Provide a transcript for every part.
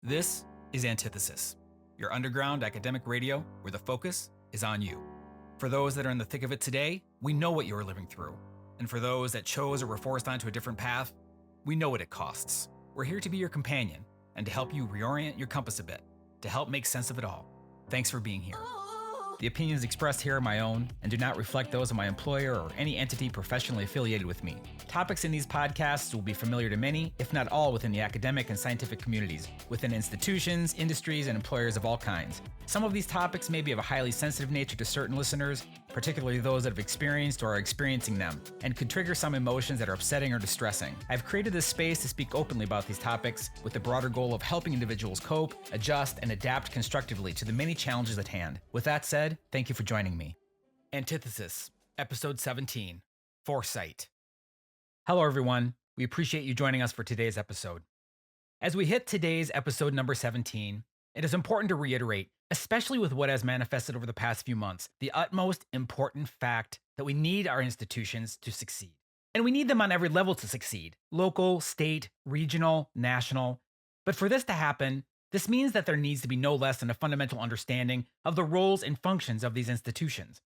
This is Antithesis, your underground academic radio where the focus is on you. For those that are in the thick of it today, we know what you are living through. And for those that chose or were forced onto a different path, we know what it costs. We're here to be your companion and to help you reorient your compass a bit, to help make sense of it all. Thanks for being here. The opinions expressed here are my own and do not reflect those of my employer or any entity professionally affiliated with me. Topics in these podcasts will be familiar to many, if not all, within the academic and scientific communities, within institutions, industries, and employers of all kinds. Some of these topics may be of a highly sensitive nature to certain listeners, particularly those that have experienced or are experiencing them, and could trigger some emotions that are upsetting or distressing. I've created this space to speak openly about these topics with the broader goal of helping individuals cope, adjust, and adapt constructively to the many challenges at hand. With that said, thank you for joining me. Antithesis, Episode 17, Foresight. Hello everyone, we appreciate you joining us for today's episode. As we hit today's episode number 17, it is important to reiterate, especially with what has manifested over the past few months, the utmost important fact that we need our institutions to succeed. And we need them on every level to succeed: local, state, regional, national. But for this to happen, this means that there needs to be no less than a fundamental understanding of the roles and functions of these institutions.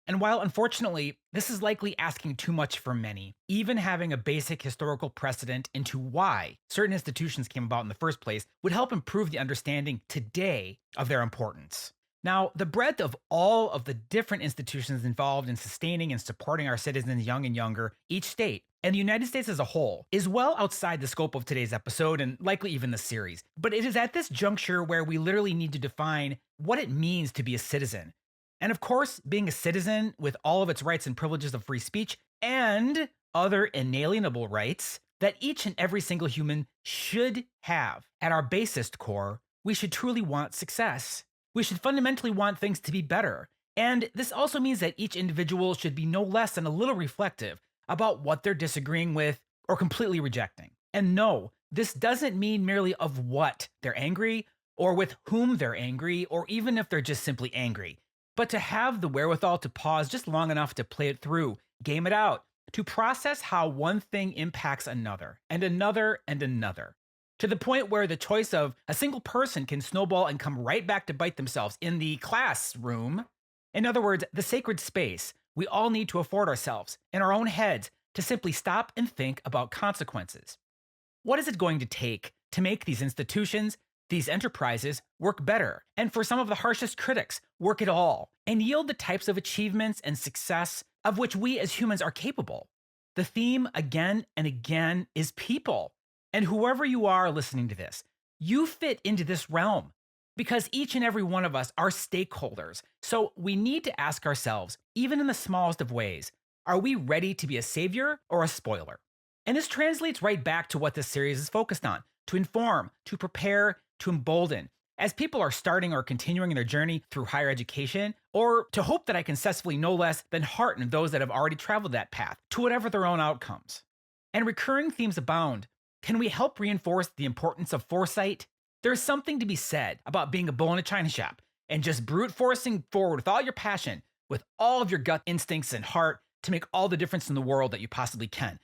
And while unfortunately, this is likely asking too much for many, even having a basic historical precedent into why certain institutions came about in the first place would help improve the understanding today of their importance. Now, the breadth of all of the different institutions involved in sustaining and supporting our citizens young and younger, each state, and the United States as a whole, is well outside the scope of today's episode and likely even the series. But it is at this juncture where we literally need to define what it means to be a citizen. And of course, being a citizen with all of its rights and privileges of free speech and other inalienable rights that each and every single human should have. At our basest core, we should truly want success. We should fundamentally want things to be better. And this also means that each individual should be no less than a little reflective about what they're disagreeing with or completely rejecting. And no, this doesn't mean merely of what they're angry or with whom they're angry, or even if they're just simply angry, but to have the wherewithal to pause just long enough to play it through, game it out, to process how one thing impacts another, and another, and another, to the point where the choice of a single person can snowball and come right back to bite themselves in the classroom. In other words, the sacred space we all need to afford ourselves in our own heads to simply stop and think about consequences. What is it going to take to make these institutions, these enterprises, work better, and for some of the harshest critics, work at all, and yield the types of achievements and success of which we as humans are capable? The theme again and again is people. And whoever you are listening to this, you fit into this realm because each and every one of us are stakeholders. So we need to ask ourselves, even in the smallest of ways, are we ready to be a savior or a spoiler? And this translates right back to what this series is focused on: to inform, to prepare, to embolden, as people are starting or continuing their journey through higher education, or to hope that I can successfully no less than hearten those that have already traveled that path to whatever their own outcomes. And recurring themes abound. Can we help reinforce the importance of foresight? There's something to be said about being a bull in a china shop and just brute forcing forward with all your passion, with all of your gut instincts and heart to make all the difference in the world that you possibly can.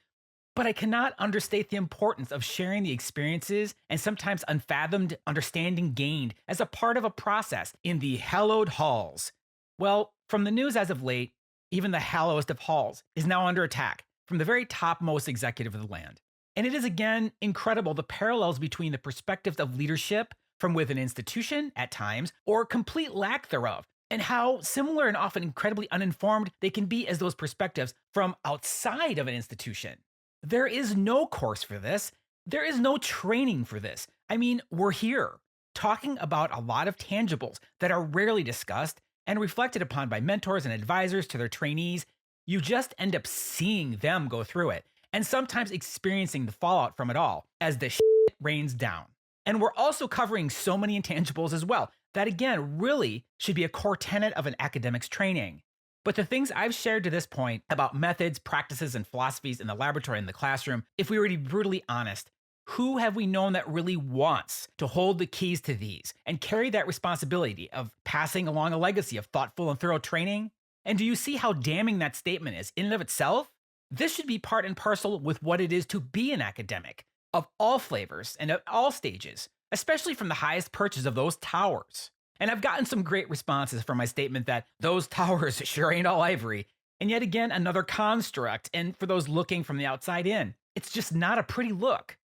But I cannot understate the importance of sharing the experiences and sometimes unfathomed understanding gained as a part of a process in the hallowed halls. Well, from the news as of late, even the hallowest of halls is now under attack from the very topmost executive of the land. And it is again incredible the parallels between the perspectives of leadership from within an institution at times, or complete lack thereof, and how similar and often incredibly uninformed they can be as those perspectives from outside of an institution. There is no course for this. There is no training for this. I mean, we're here talking about a lot of tangibles that are rarely discussed and reflected upon by mentors and advisors to their trainees. You just end up seeing them go through it and sometimes experiencing the fallout from it all as the shit rains down. And we're also covering so many intangibles as well that again really should be a core tenet of an academic's training. But the things I've shared to this point about methods, practices, and philosophies in the laboratory and the classroom, if we were to be brutally honest, who have we known that really wants to hold the keys to these and carry that responsibility of passing along a legacy of thoughtful and thorough training? And do you see how damning that statement is in and of itself? This should be part and parcel with what it is to be an academic of all flavors and at all stages, especially from the highest perches of those towers. And I've gotten some great responses from my statement that those towers sure ain't all ivory. And yet again, another construct. And for those looking from the outside in, it's just not a pretty look.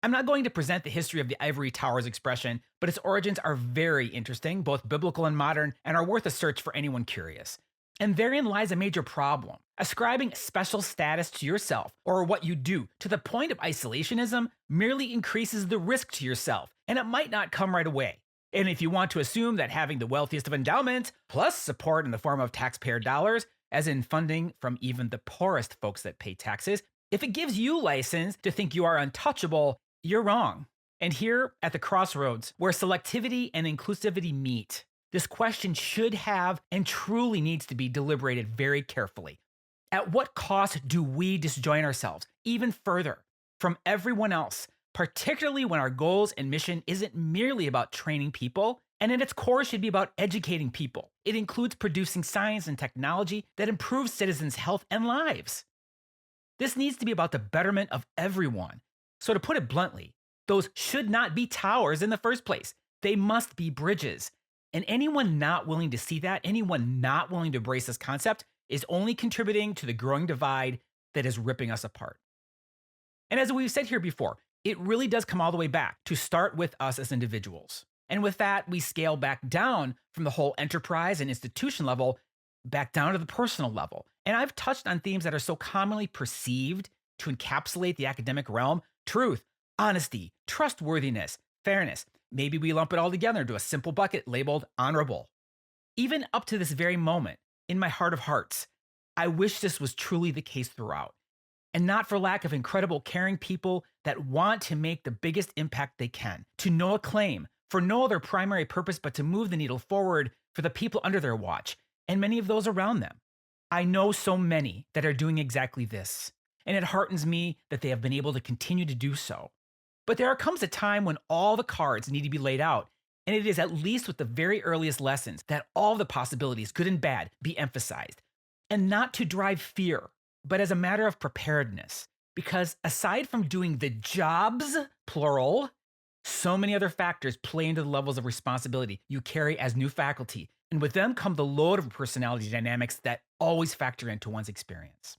I'm not going to present the history of the ivory towers expression, but its origins are very interesting, both biblical and modern, and are worth a search for anyone curious. And therein lies a major problem. Ascribing special status to yourself or what you do to the point of isolationism merely increases the risk to yourself, and it might not come right away. And if you want to assume that having the wealthiest of endowments, plus support in the form of taxpayer dollars, as in funding from even the poorest folks that pay taxes, if it gives you license to think you are untouchable, you're wrong. And here at the crossroads, where selectivity and inclusivity meet, this question should have and truly needs to be deliberated very carefully. At what cost do we disjoin ourselves even further from everyone else, particularly when our goals and mission isn't merely about training people, and at its core should be about educating people? It includes producing science and technology that improves citizens' health and lives. This needs to be about the betterment of everyone. So to put it bluntly, those should not be towers in the first place. They must be bridges. And anyone not willing to see that, anyone not willing to embrace this concept, is only contributing to the growing divide that is ripping us apart. And as we've said here before, it really does come all the way back to start with us as individuals. And with that, we scale back down from the whole enterprise and institution level, back down to the personal level. And I've touched on themes that are so commonly perceived to encapsulate the academic realm: truth, honesty, trustworthiness, fairness. Maybe we lump it all together into a simple bucket labeled honorable. Even up to this very moment, in my heart of hearts, I wish this was truly the case throughout. And not for lack of incredible, caring people that want to make the biggest impact they can, to no acclaim, for no other primary purpose but to move the needle forward for the people under their watch, and many of those around them. I know so many that are doing exactly this, and it heartens me that they have been able to continue to do so. But there comes a time when all the cards need to be laid out, and it is at least with the very earliest lessons that all the possibilities, good and bad, be emphasized. And not to drive fear, but as a matter of preparedness. Because aside from doing the jobs, plural, so many other factors play into the levels of responsibility you carry as new faculty, and with them come the load of personality dynamics that always factor into one's experience.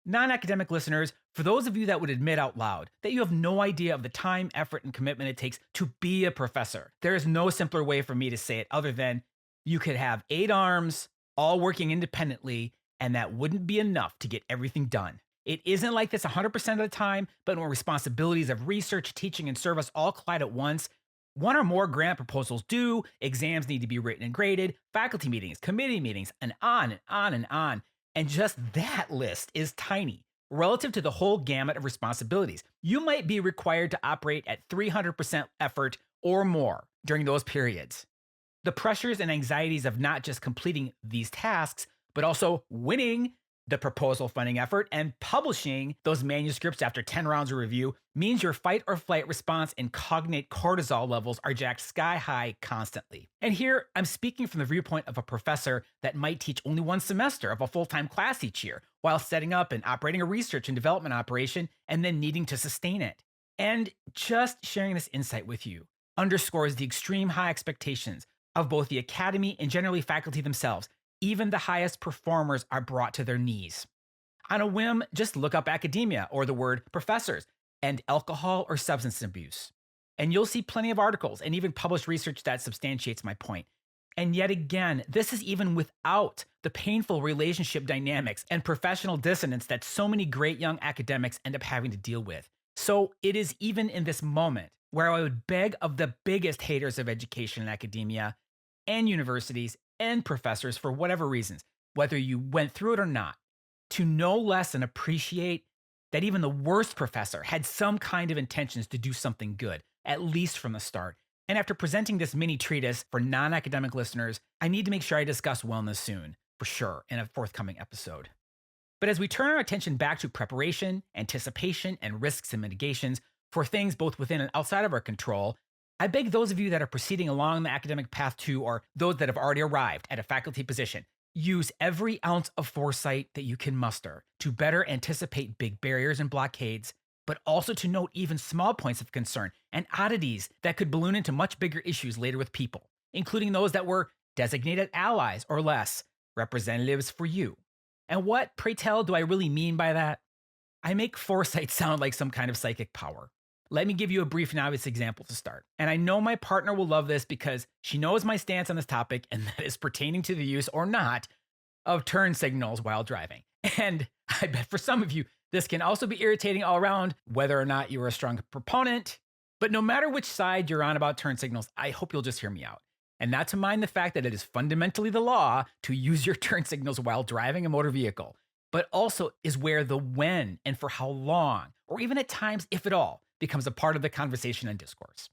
Non-academic listeners, for those of you that would admit out loud that you have no idea of the time, effort, and commitment it takes to be a professor, there is no simpler way for me to say it other than you could have 8 arms, all working independently, and that wouldn't be enough to get everything done. It isn't like this 100% of the time, but when responsibilities of research, teaching, and service all collide at once, one or more grant proposals due, exams need to be written and graded, faculty meetings, committee meetings, and on and on and on. And just that list is tiny relative to the whole gamut of responsibilities. You might be required to operate at 300% effort or more during those periods. The pressures and anxieties of not just completing these tasks, but also winning the proposal funding effort and publishing those manuscripts after 10 rounds of review means your fight or flight response and cognate cortisol levels are jacked sky high constantly. And here I'm speaking from the viewpoint of a professor that might teach only one semester of a full-time class each year while setting up and operating a research and development operation and then needing to sustain it. And just sharing this insight with you underscores the extreme high expectations of both the academy and generally faculty themselves. Even the highest performers are brought to their knees. On a whim, just look up academia or the word professors and alcohol or substance abuse. And you'll see plenty of articles and even published research that substantiates my point. And yet again, this is even without the painful relationship dynamics and professional dissonance that so many great young academics end up having to deal with. So it is even in this moment where I would beg of the biggest haters of education and academia and universities and professors for whatever reasons, whether you went through it or not, to no less than appreciate that even the worst professor had some kind of intentions to do something good, at least from the start. And after presenting this mini treatise for non-academic listeners, I need to make sure I discuss wellness soon, for sure, in a forthcoming episode. But as we turn our attention back to preparation, anticipation, and risks and mitigations for things both within and outside of our control, I beg those of you that are proceeding along the academic path to, or those that have already arrived at a faculty position, use every ounce of foresight that you can muster to better anticipate big barriers and blockades but also to note even small points of concern and oddities that could balloon into much bigger issues later with people, including those that were designated allies or less, representatives for you. And what, pray tell, do I really mean by that? I make foresight sound like some kind of psychic power. Let me give you a brief and obvious example to start. And I know my partner will love this because she knows my stance on this topic, and that is pertaining to the use or not of turn signals while driving. And I bet for some of you, this can also be irritating all around, whether or not you're a strong proponent. But no matter which side you're on about turn signals, I hope you'll just hear me out. And not to mind the fact that it is fundamentally the law to use your turn signals while driving a motor vehicle, but also is where the when and for how long, or even at times, if at all, becomes a part of the conversation and discourse.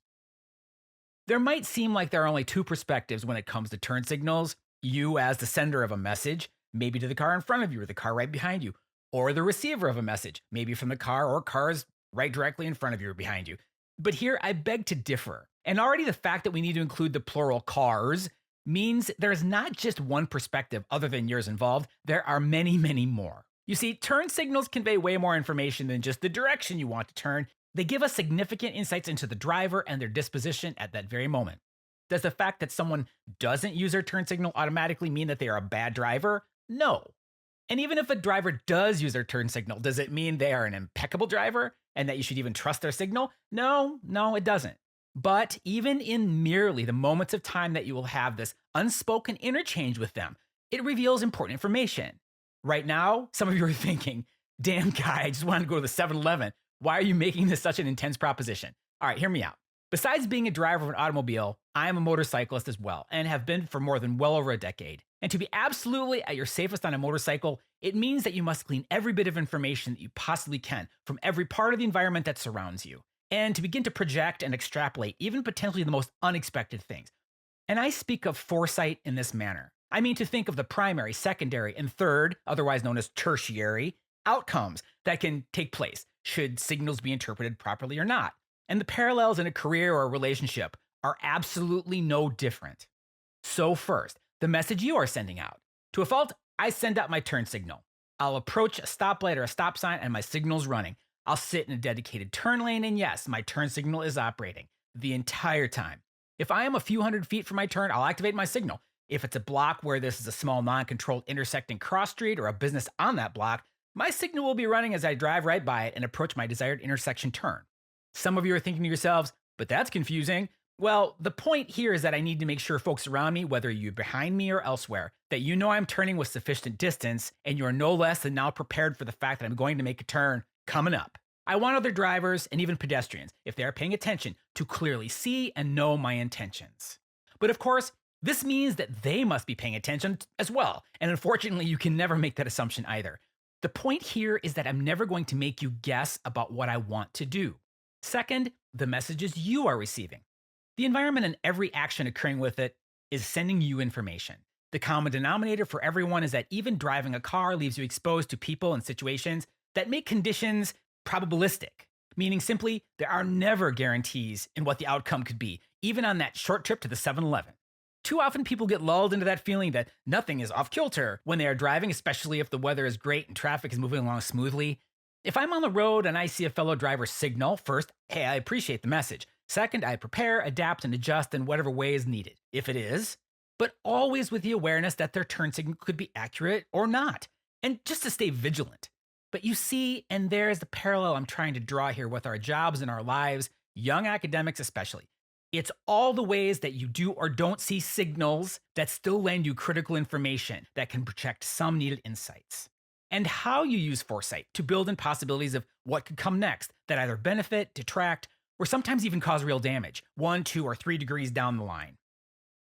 There might seem like there are only two perspectives when it comes to turn signals: you as the sender of a message, maybe to the car in front of you or the car right behind you, or the receiver of a message, maybe from the car or cars right directly in front of you or behind you. But here I beg to differ. And already the fact that we need to include the plural cars means there is not just one perspective other than yours involved. There are many, many more. You see, turn signals convey way more information than just the direction you want to turn. They give us significant insights into the driver and their disposition at that very moment. Does the fact that someone doesn't use their turn signal automatically mean that they are a bad driver? No. And even if a driver does use their turn signal, does it mean they are an impeccable driver and that you should even trust their signal? No, it doesn't. But even in merely the moments of time that you will have this unspoken interchange with them, it reveals important information. Right now, some of you are thinking, damn guy, I just wanted to go to the 7-Eleven. Why are you making this such an intense proposition? All right, hear me out. Besides being a driver of an automobile, I am a motorcyclist as well, and have been for more than well over a decade. And to be absolutely at your safest on a motorcycle, it means that you must glean every bit of information that you possibly can from every part of the environment that surrounds you, and to begin to project and extrapolate even potentially the most unexpected things. And I speak of foresight in this manner. I mean to think of the primary, secondary, and third, otherwise known as tertiary, outcomes that can take place should signals be interpreted properly or not. And the parallels in a career or a relationship are absolutely no different. So first, the message you are sending out. To a fault, I send out my turn signal. I'll approach a stoplight or a stop sign and my signal's running. I'll sit in a dedicated turn lane and yes, my turn signal is operating the entire time. If I am a few hundred feet from my turn, I'll activate my signal. If it's a block where this is a small non-controlled intersecting cross street or a business on that block, my signal will be running as I drive right by it and approach my desired intersection turn. Some of you are thinking to yourselves, but that's confusing. Well, the point here is that I need to make sure folks around me, whether you're behind me or elsewhere, that you know I'm turning with sufficient distance and you are no less than now prepared for the fact that I'm going to make a turn coming up. I want other drivers and even pedestrians, if they are paying attention, to clearly see and know my intentions. But of course, this means that they must be paying attention as well. And unfortunately, you can never make that assumption either. The point here is that I'm never going to make you guess about what I want to do. Second, the messages you are receiving. The environment and every action occurring with it is sending you information. The common denominator for everyone is that even driving a car leaves you exposed to people and situations that make conditions probabilistic, meaning simply there are never guarantees in what the outcome could be, even on that short trip to the 7-Eleven. Too often people get lulled into that feeling that nothing is off kilter when they are driving, especially if the weather is great and traffic is moving along smoothly. If I'm on the road and I see a fellow driver signal, first, hey, I appreciate the message. Second, I prepare, adapt, and adjust in whatever way is needed, if it is, but always with the awareness that their turn signal could be accurate or not, and just to stay vigilant. But you see, and there's the parallel I'm trying to draw here with our jobs and our lives, young academics especially. It's all the ways that you do or don't see signals that still lend you critical information that can project some needed insights. And how you use foresight to build in possibilities of what could come next that either benefit, detract, or sometimes even cause real damage, 1, 2, or 3 degrees down the line.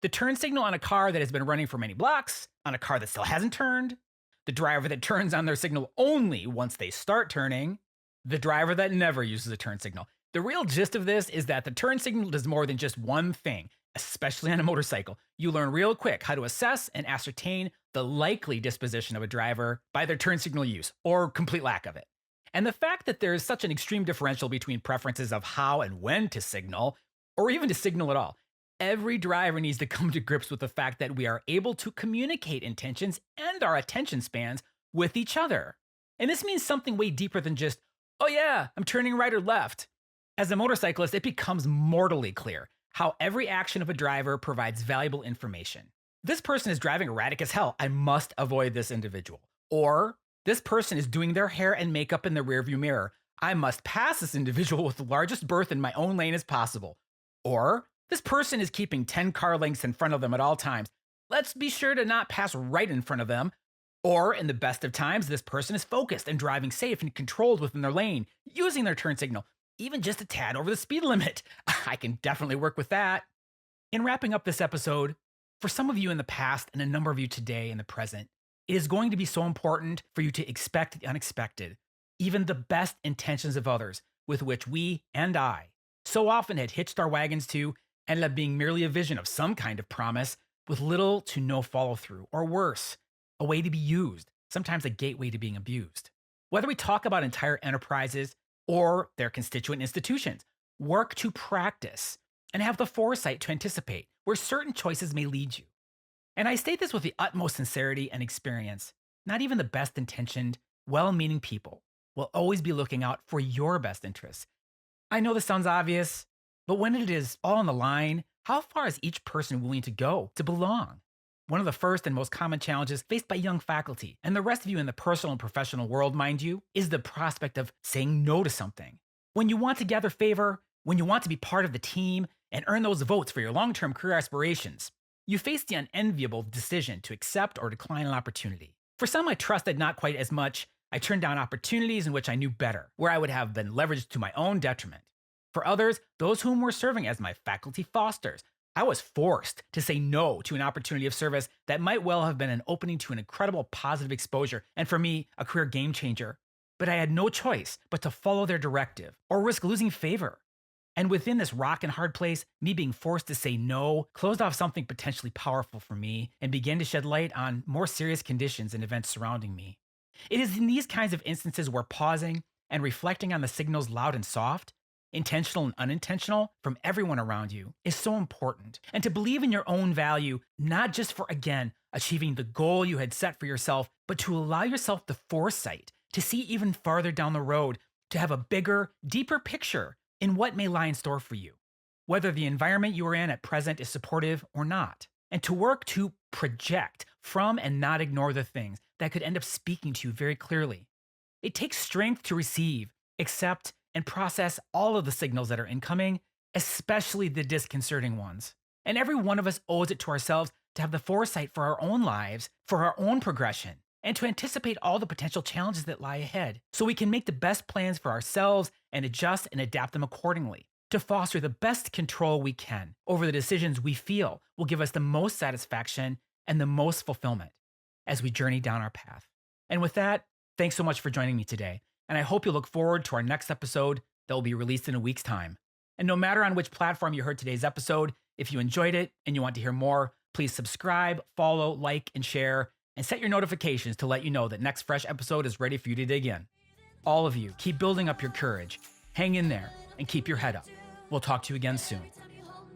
The turn signal on a car that has been running for many blocks, on a car that still hasn't turned, the driver that turns on their signal only once they start turning, the driver that never uses a turn signal. The real gist of this is that the turn signal does more than just one thing, especially on a motorcycle. You learn real quick how to assess and ascertain the likely disposition of a driver by their turn signal use, or complete lack of it. And the fact that there is such an extreme differential between preferences of how and when to signal, or even to signal at all, every driver needs to come to grips with the fact that we are able to communicate intentions and our attention spans with each other. And this means something way deeper than just Oh yeah, I'm turning right or left. As a motorcyclist, it becomes mortally clear how every action of a driver provides valuable information. This person is driving erratic as hell. I must avoid this individual. Or this person is doing their hair and makeup in the rearview mirror. I must pass this individual with the largest berth in my own lane as possible. Or this person is keeping 10 car lengths in front of them at all times. Let's be sure to not pass right in front of them. Or, in the best of times, this person is focused and driving safe and controlled within their lane, using their turn signal, even just a tad over the speed limit. I can definitely work with that. In wrapping up this episode, for some of you in the past and a number of you today in the present, it is going to be so important for you to expect the unexpected, even the best intentions of others, with which we and I so often had hitched our wagons to, ended up being merely a vision of some kind of promise with little to no follow through, or worse, a way to be used, sometimes a gateway to being abused. Whether we talk about entire enterprises or their constituent institutions, work to practice and have the foresight to anticipate where certain choices may lead you. And I state this with the utmost sincerity and experience. Not even the best intentioned, well meaning people will always be looking out for your best interests. I know this sounds obvious, but when it is all on the line, how far is each person willing to go to belong? One of the first and most common challenges faced by young faculty, and the rest of you in the personal and professional world, mind you, is the prospect of saying no to something. When you want to gather favor, when you want to be part of the team and earn those votes for your long-term career aspirations, you face the unenviable decision to accept or decline an opportunity. For some I trusted not quite as much, I turned down opportunities in which I knew better, where I would have been leveraged to my own detriment. For others, those whom were serving as my faculty fosters, I was forced to say no to an opportunity of service that might well have been an opening to an incredible positive exposure, and for me, a career game changer. But I had no choice but to follow their directive or risk losing favor. And within this rock and hard place, me being forced to say no closed off something potentially powerful for me and began to shed light on more serious conditions and events surrounding me. It is in these kinds of instances where pausing and reflecting on the signals loud and soft, intentional and unintentional, from everyone around you is so important. And to believe in your own value, not just for, again, achieving the goal you had set for yourself, but to allow yourself the foresight to see even farther down the road, to have a bigger, deeper picture in what may lie in store for you, whether the environment you are in at present is supportive or not, and to work to project from and not ignore the things that could end up speaking to you very clearly. It takes strength to receive, accept, and process all of the signals that are incoming, especially the disconcerting ones. And every one of us owes it to ourselves to have the foresight for our own lives, for our own progression, and to anticipate all the potential challenges that lie ahead, so we can make the best plans for ourselves and adjust and adapt them accordingly, to foster the best control we can over the decisions we feel will give us the most satisfaction and the most fulfillment as we journey down our path. And with that, thanks so much for joining me today. And I hope you look forward to our next episode that will be released in a week's time. And no matter on which platform you heard today's episode, if you enjoyed it and you want to hear more, please subscribe, follow, like, and share, and set your notifications to let you know that next fresh episode is ready for you to dig in. All of you, keep building up your courage, hang in there, and keep your head up. We'll talk to you again soon.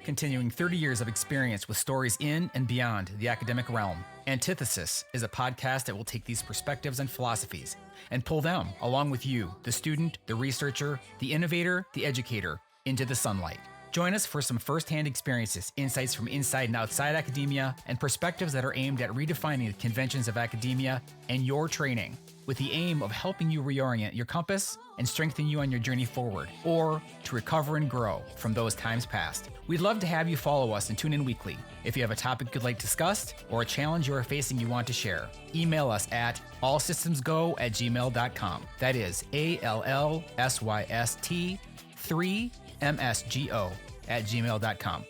Continuing 30 years of experience with stories in and beyond the academic realm, Antithesis is a podcast that will take these perspectives and philosophies and pull them, along with you, the student, the researcher, the innovator, the educator, into the sunlight. Join us for some firsthand experiences, insights from inside and outside academia, and perspectives that are aimed at redefining the conventions of academia and your training, with the aim of helping you reorient your compass and strengthen you on your journey forward, or to recover and grow from those times past. We'd love to have you follow us and tune in weekly. If you have a topic you'd like discussed or a challenge you are facing you want to share, email us at allsystemsgo@gmail.com. That is ALLSYST3MSGO@gmail.com.